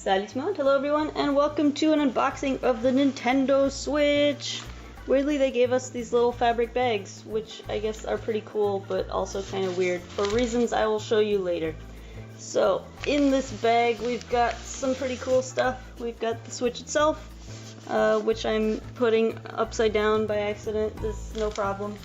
Salut, hello everyone, and welcome to an unboxing of the Nintendo Switch! Weirdly, they gave us these little fabric bags, which I guess are pretty cool, but also kind of weird, for reasons I will show you later. So, in this bag, we've got some pretty cool stuff. We've got the Switch itself, which I'm putting upside down by accident. This is no problem.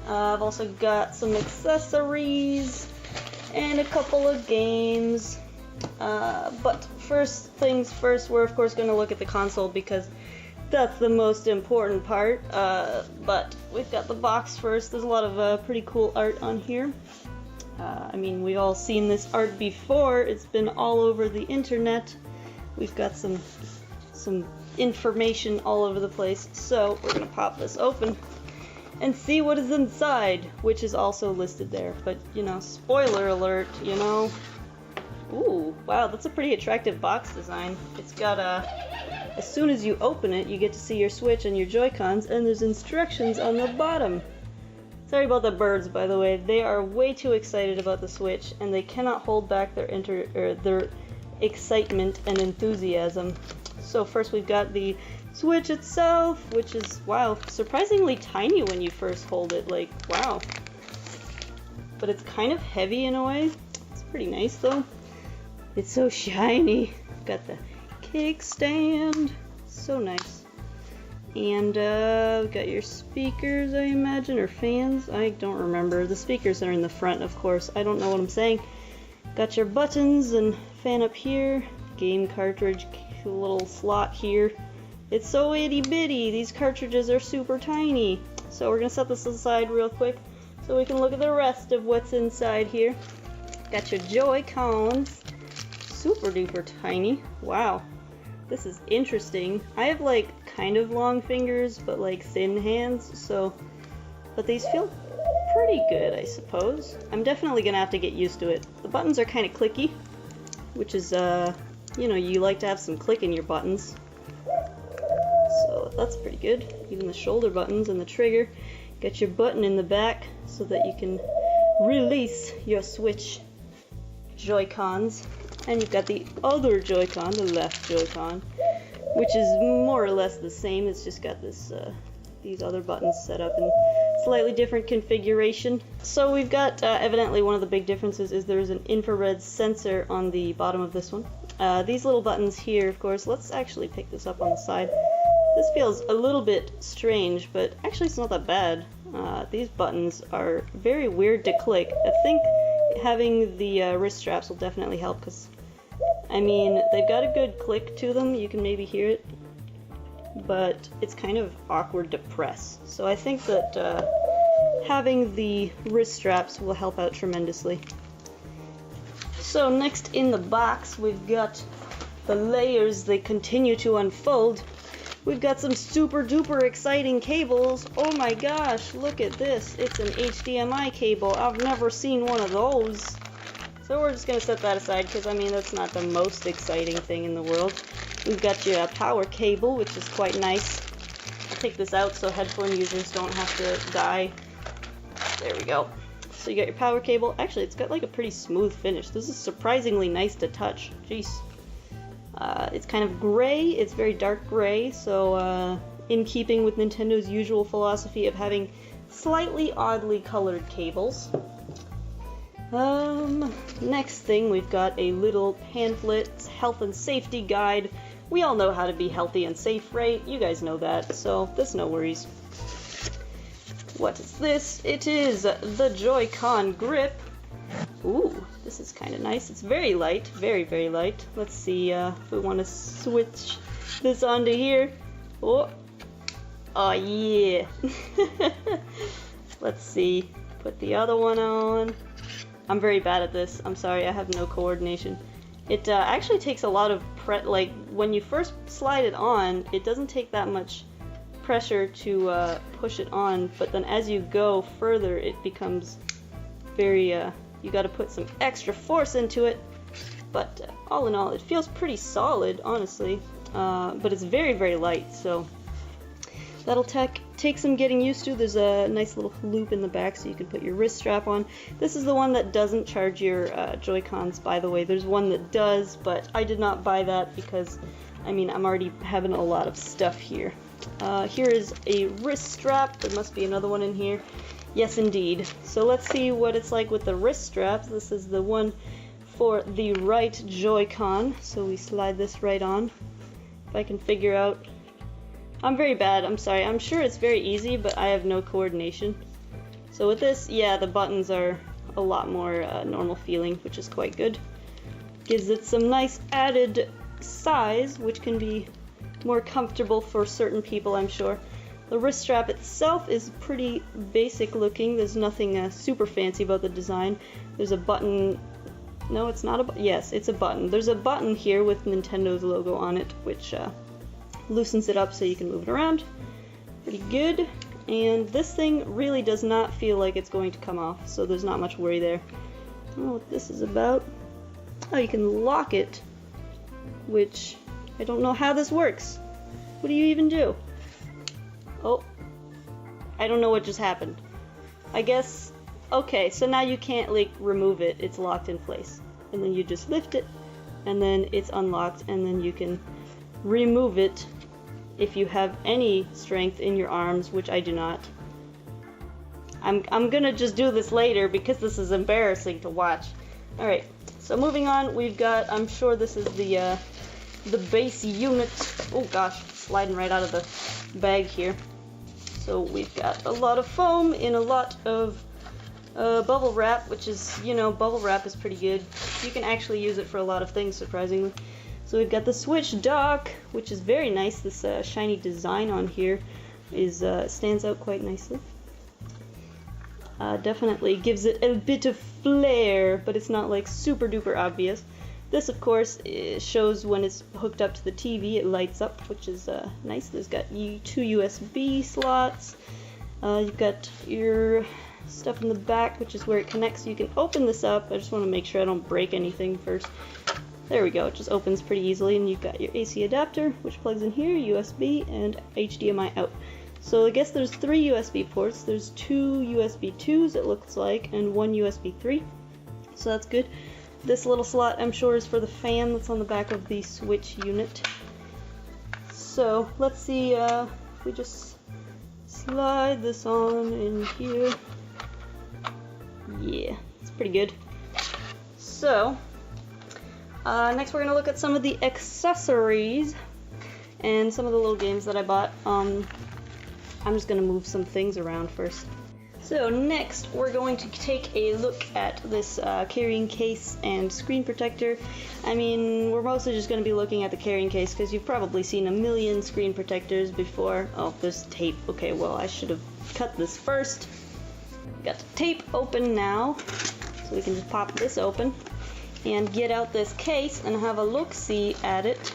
I've also got some accessories, and a couple of games. But first things first, we're of course going to look at the console because that's the most important part. But we've got the box first. There's a lot of pretty cool art on here. I mean, we've all seen this art before. It's been all over the internet. We've got some information all over the place. So we're going to pop this open and see what is inside, which is also listed there. But, you know, spoiler alert, you know. Ooh, wow, that's a pretty attractive box design. It's got as soon as you open it, you get to see your Switch and your Joy-Cons, and there's instructions on the bottom. Sorry about the birds, by the way. They are way too excited about the Switch, and they cannot hold back their excitement and enthusiasm. So first we've got the Switch itself, which is, wow, surprisingly tiny when you first hold it. Like, wow. But it's kind of heavy in a way. It's pretty nice, though. It's so shiny. Got the kickstand. So nice. And got your speakers, I imagine, or fans. I don't remember. The speakers are in the front, of course. I don't know what I'm saying. Got your buttons and fan up here. Game cartridge, little slot here. It's so itty bitty. These cartridges are super tiny. So we're gonna set this aside real quick so we can look at the rest of what's inside here. Got your Joy-Cons. Super duper tiny. Wow, this is interesting. I have like kind of long fingers but like thin hands, but these feel pretty good, I suppose. I'm definitely gonna have to get used to it. The buttons are kind of clicky, which is you know, you like to have some click in your buttons, so that's pretty good. Even the shoulder buttons and the trigger. Got your button in the back so that you can release your Switch Joy-Cons. And you've got the other Joy-Con, the left Joy-Con, which is more or less the same. It's just got this these other buttons set up in slightly different configuration. So we've got, evidently one of the big differences is there's an infrared sensor on the bottom of this one. These little buttons here, of course, let's actually pick this up on the side. This feels a little bit strange, but actually it's not that bad. These buttons are very weird to click. I think having the wrist straps will definitely help, because I mean, they've got a good click to them, you can maybe hear it, but it's kind of awkward to press. So I think that having the wrist straps will help out tremendously. So next in the box, we've got the layers. They continue to unfold. We've got some super duper exciting cables. Oh my gosh, look at this. It's an HDMI cable. I've never seen one of those. So we're just going to set that aside because, I mean, that's not the most exciting thing in the world. We've got your power cable, which is quite nice. I'll take this out so headphone users don't have to die. There we go. So you got your power cable. Actually, it's got like a pretty smooth finish. This is surprisingly nice to touch. Jeez. It's kind of gray. It's very dark gray, so in keeping with Nintendo's usual philosophy of having slightly oddly colored cables. Next thing, we've got a little pamphlet, health and safety guide. We all know how to be healthy and safe, right? You guys know that, so there's no worries. What is this? It is the Joy-Con grip. Ooh, this is kind of nice. It's very light, very, very light. Let's see if we want to switch this onto here. Oh yeah. Let's see. Put the other one on. I'm very bad at this. I'm sorry, I have no coordination. It actually takes a lot of like when you first slide it on, it doesn't take that much pressure to push it on, but then as you go further, it becomes very you got to put some extra force into it. But all in all, it feels pretty solid, honestly. But it's very, very light, so that'll take take some getting used to. There's a nice little loop in the back so you can put your wrist strap on. This is the one that doesn't charge your Joy-Cons, by the way. There's one that does, but I did not buy that because, I mean, I'm already having a lot of stuff here. Here is a wrist strap. There must be another one in here. Yes, indeed. So let's see what it's like with the wrist straps. This is the one for the right Joy-Con. So we slide this right on. If I can figure out... I'm very bad, I'm sorry. I'm sure it's very easy, but I have no coordination. So with this, yeah, the buttons are a lot more normal feeling, which is quite good. Gives it some nice added size, which can be more comfortable for certain people, I'm sure. The wrist strap itself is pretty basic looking. There's nothing super fancy about the design. There's a button. No, it's not a yes, it's a button. There's a button here with Nintendo's logo on it, which loosens it up so you can move it around. Pretty good. And this thing really does not feel like it's going to come off, so there's not much worry there. I don't know what this is about. Oh, you can lock it, which I don't know how this works. What do you even do? Oh, I don't know what just happened. I guess, okay, so now you can't like remove it, it's locked in place. And then you just lift it, and then it's unlocked, and then you can remove it if you have any strength in your arms, which I do not. I'm gonna just do this later because this is embarrassing to watch. Alright, so moving on, we've got, I'm sure this is the base unit. Oh gosh, sliding right out of the bag here. So we've got a lot of foam in a lot of bubble wrap, which is, you know, bubble wrap is pretty good. You can actually use it for a lot of things, surprisingly. So we've got the Switch dock, which is very nice. This shiny design on here is stands out quite nicely. Definitely gives it a bit of flair, but it's not like super duper obvious. This, of course, shows when it's hooked up to the TV, it lights up, which is nice. There's got two USB slots. You've got your stuff in the back, which is where it connects. You can open this up. I just want to make sure I don't break anything first. There we go. It just opens pretty easily, and you've got your AC adapter, which plugs in here, USB, and HDMI out. So I guess there's 3 USB ports. There's 2 USB 2s, it looks like, and 1 USB 3. So that's good. This little slot, I'm sure, is for the fan that's on the back of the Switch unit. So, let's see, if we just slide this on in here. Yeah, it's pretty good. So, next we're going to look at some of the accessories and some of the little games that I bought. I'm just going to move some things around first. So next, we're going to take a look at this carrying case and screen protector. I mean, we're mostly just going to be looking at the carrying case because you've probably seen a million screen protectors before. Oh, there's tape. Okay, well, I should have cut this first. Got the tape open now, so we can just pop this open and get out this case and have a look-see at it.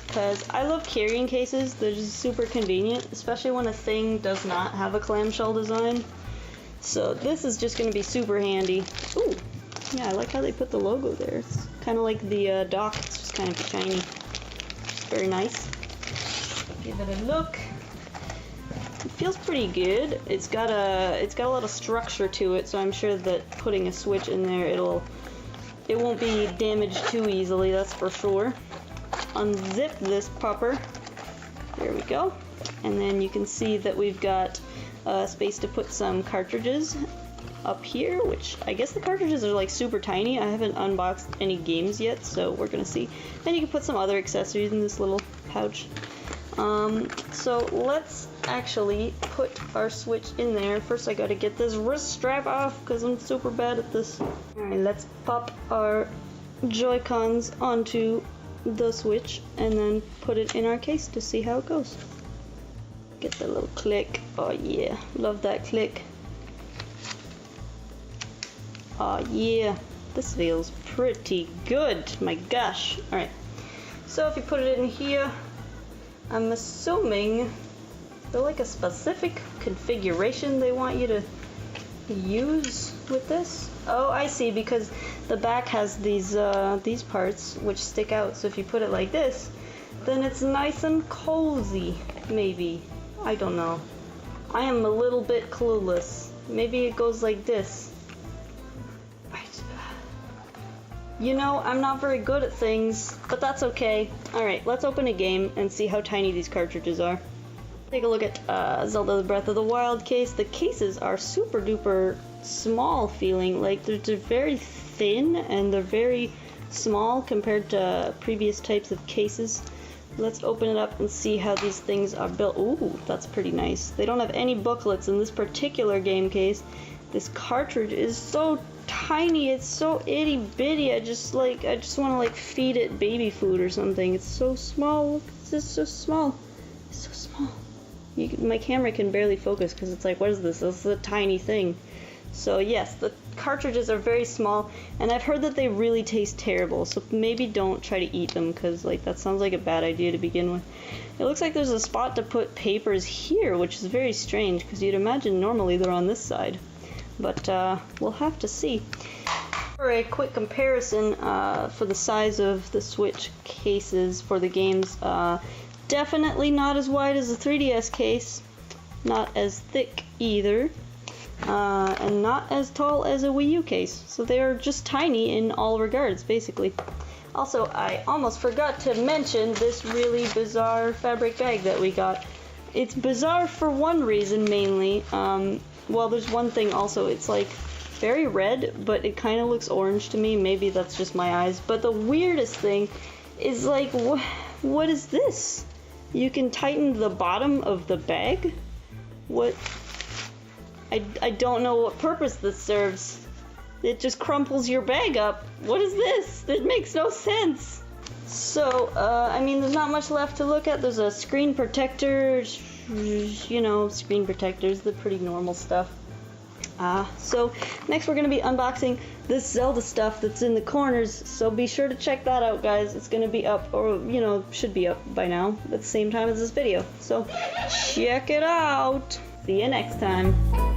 Because I love carrying cases. They're just super convenient, especially when a thing does not have a clamshell design. So this is just going to be super handy. Ooh, yeah, I like how they put the logo there. It's kind of like the dock. It's just kind of shiny. It's very nice. Give it a look. It feels pretty good. It's got a lot of structure to it, so I'm sure that putting a Switch in there, it won't be damaged too easily. That's for sure. Unzip this pupper. There we go. And then you can see that we've got space to put some cartridges up here, which I guess the cartridges are like super tiny. I haven't unboxed any games yet, so we're gonna see. And you can put some other accessories in this little pouch. So let's actually put our Switch in there. First I gotta get this wrist strap off because I'm super bad at this. Alright, let's pop our Joy-Cons onto the Switch and then put it in our case to see how it goes. Get the little click. Oh yeah, love that click. Oh yeah, this feels pretty good. My gosh. Alright, so if you put it in here, I'm assuming there's like a specific configuration they want you to use with this. Oh, I see, because the back has these parts which stick out, so if you put it like this, then it's nice and cozy, maybe. I don't know. I am a little bit clueless. Maybe it goes like this. You know, I'm not very good at things, but that's okay. Alright, let's open a game and see how tiny these cartridges are. Take a look at Zelda the Breath of the Wild case. The cases are super duper small feeling, like they're very thin and they're very small compared to previous types of cases. Let's open it up and see how these things are built. Ooh, that's pretty nice. They don't have any booklets in this particular game case. This cartridge is so tiny, it's so itty bitty. I just want to like feed it baby food or something. It's so small. Look, it's just so small. It's so small. My camera can barely focus because it's like, what is this? This is a tiny thing. So yes, the cartridges are very small, and I've heard that they really taste terrible, so maybe don't try to eat them, because like that sounds like a bad idea to begin with. It looks like there's a spot to put papers here, which is very strange, because you'd imagine normally they're on this side. But we'll have to see. For a quick comparison for the size of the Switch cases for the games, definitely not as wide as the 3DS case, not as thick either, and not as tall as a Wii U case. So they are just tiny in all regards, basically. Also, I almost forgot to mention this really bizarre fabric bag that we got. It's bizarre for one reason mainly. Well, there's one thing also. It's like very red, but it kind of looks orange to me. Maybe that's just my eyes. But the weirdest thing is like, what is this? You can tighten the bottom of the bag? What? I don't know what purpose this serves. It just crumples your bag up. What is this? It makes no sense. So, I mean, there's not much left to look at. There's a screen protector. You know, screen protectors, the pretty normal stuff. So next we're going to be unboxing this Zelda stuff that's in the corners, so be sure to check that out, guys. It's going to be up, or, you know, should be up by now, at the same time as this video. So check it out. See you next time.